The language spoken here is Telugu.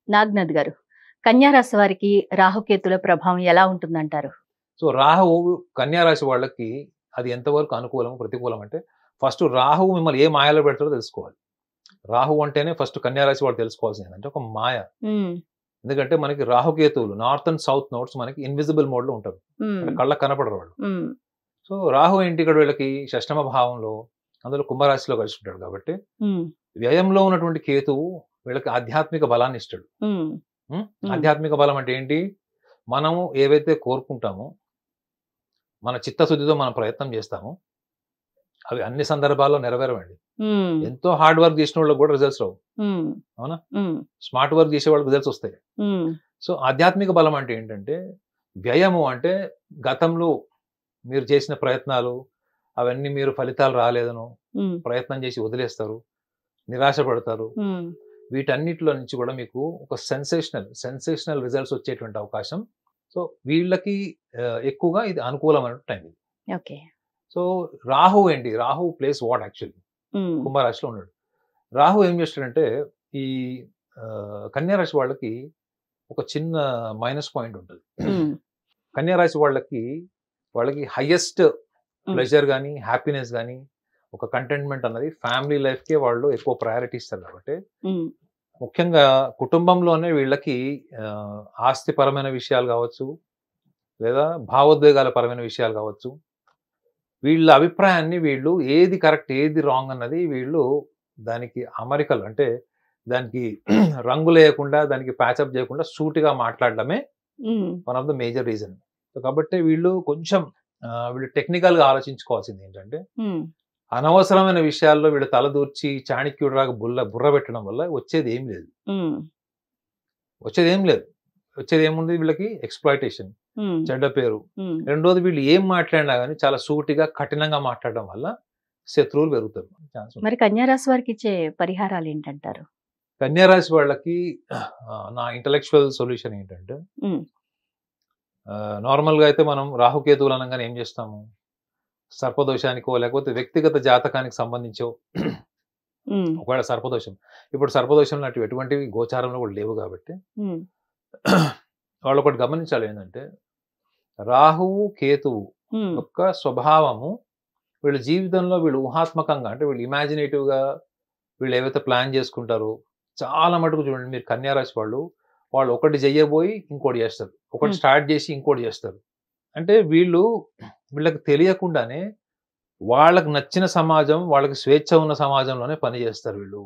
నాగ్నాథ్ గారు, కన్యా రాశి వారికి రాహుకేతుల ప్రభావం ఎలా ఉంటుందంటారు? సో రాహువు కన్యా రాశి వాళ్ళకి అది ఎంతవరకు అనుకూలం, ప్రతికూలం అంటే ఫస్ట్ రాహువు మిమ్మల్ని ఏ మాయలో పెడతాడో తెలుసుకోవాలి. రాహువు అంటేనే ఫస్ట్ కన్యా రాశి వాళ్ళు తెలుసుకోవాల్సింది ఏంటంటే ఒక మాయ. హ్మ్. ఎందుకంటే మనకి రాహుకేతువులు నార్త్ అండ్ సౌత్ నోడ్స్ మనకి ఇన్విజిబుల్ మోడ్ లో ఉంటారు. హ్మ్. అంటే కళ్ళకు కనపడరు వాళ్ళు. హ్మ్. సో రాహు ఏంటి ఇక్కడ వీళ్ళకి షష్టమ భావంలో, అందులో కుంభరాశిలో కలిసి ఉంటాడు కాబట్టి హ్మ్. వ్యయంలో ఉన్నటువంటి కేతువు వీళ్ళకి ఆధ్యాత్మిక బలాన్ని ఇస్తాడు. హ్మ్. ఉం? హ్మ్. ఆధ్యాత్మిక బలం అంటే ఏంటి? మనము ఏవైతే కోరుకుంటామో, మన చిత్తశుద్ధితో మనం ప్రయత్నం చేస్తామో అవి అన్ని సందర్భాల్లో నెరవేరవండి. హ్మ్. ఎంతో హార్డ్ వర్క్ చేసిన వాళ్ళకి కూడా రిజల్ట్స్ రావు. హ్మ్. అవునా? హ్మ్. స్మార్ట్ వర్క్ చేసే వాళ్ళకి రిజల్ట్స్ వస్తాయి. హ్మ్. సో ఆధ్యాత్మిక బలం అంటే ఏంటంటే వ్యయము అంటే గతంలో మీరు చేసిన ప్రయత్నాలు అవన్నీ మీరు ఫలితాలు రాలేదనో హ్మ్. ప్రయత్నం చేసి వదిలేస్తారు, నిరాశపడతారు. హ్మ్. వీటన్నిటిలో నుంచి కూడా మీకు ఒక సెన్సేషనల్ రిజల్ట్స్ వచ్చేటువంటి అవకాశం. సో వీళ్ళకి ఎక్కువగా ఇది అనుకూలమైన టైం ఇది. ఓకే. సో రాహు ఏంటి? రాహు ప్లేస్ వాట్ యాక్చువల్లీ హ్మ్. కుంభరాశిలో ఉన్నాడు. రాహు ఏం చేస్తాడంటే ఈ కన్యా రాశి వాళ్ళకి ఒక చిన్న మైనస్ పాయింట్ ఉంటుంది. హ్మ్. కన్యా రాశి వాళ్ళకి హైయెస్ట్ హ్మ్. ప్లెజర్ గానీ, హ్యాపీనెస్ గానీ, ఒక కంటెంట్‌మెంట్ అన్నది ఫ్యామిలీ లైఫ్‌కే వాళ్ళు ఎక్కువ ప్రయారిటీ ఇస్తారు కాబట్టి, హ్మ్. ముఖ్యంగా కుటుంబంలోనే వీళ్ళకి ఆస్తిపరమైన విషయాలు గావచ్చు, లేదా భావోద్వేగాల పరమైన విషయాలు గావచ్చు, వీళ్ళ అభిప్రాయాన్ని వీళ్ళు ఏది కరెక్ట్, ఏది రాంగ్ అన్నది వీళ్ళు దానికి అమరికలు అంటే దానికి రంగులేయకుండా, దానికి ప్యాచప్ చేయకుండా సూటిగా మాట్లాడడమే హ్మ్. One of the major reason. So కాబట్టి వీళ్ళు కొంచెం వీళ్ళు టెక్నికల్‌గా ఆలోచించుకోవాల్సిందేంటంటే, హ్మ్. అనవసరమైన విషయాల్లో వీళ్ళు తలదూర్చి చాణక్యుడిలాగా బుర్ర పెట్టడం వల్ల వచ్చేదేం లేదు. హ్మ్. వచ్చేదేం లేదు. వచ్చేదేముంది వీళ్ళకి ఎక్స్‌ప్లాయిటేషన్, హ్మ్. చెడ్డ పేరు. హ్మ్. రెండోది వీళ్ళు ఏం మాట్లాడినా గాని చాలా సూటిగా, కఠినంగా మాట్లాడడం వల్ల శత్రువులు పెరుగుతారు. ఛాన్స్ ఉంది. మరి కన్యా రాశి వారికిచ్చే పరిహారాలేంటంటారు? కన్యా రాశి వాళ్ళకి నా ఇంటలెక్చువల్ సొల్యూషన్ ఏంటంటే హ్మ్. నార్మల్‌గా అయితే మనం రాహుకేతువులు అనంగానే ఏం చేస్తాము? సర్పదోషానికో లేకపోతే వ్యక్తిగత జాతకానికి సంబంధించో హ్మ్. ఒకవేళ సర్పదోషం. ఇప్పుడు సర్పదోషం లాంటివి ఎటువంటివి గోచారంలో కూడా లేవు కాబట్టి హ్మ్. వాళ్ళొకటి గమనించాలి ఏందంటే, రాహువు, కేతువు హ్మ్. యొక్క స్వభావము వీళ్ళ జీవితంలో వీళ్ళు ఊహాత్మకంగా అంటే వీళ్ళు ఇమాజినేటివ్‌గా వీళ్ళు ఏవైతే ప్లాన్ చేసుకుంటారో చాలా మటుకు చూడండి మీరు కన్యా రాశి వాళ్ళు ఒకటి చెయ్యబోయి ఇంకోటి చేస్తారు. ఒకటి హ్మ్. స్టార్ట్ చేసి ఇంకోటి చేస్తారు. అంటే వీళ్ళకి తెలియకుండానే వాళ్ళకి నచ్చిన సమాజం, వాళ్ళకి స్వేచ్ఛ ఉన్న సమాజంలోనే పని చేస్తారు వీళ్ళు.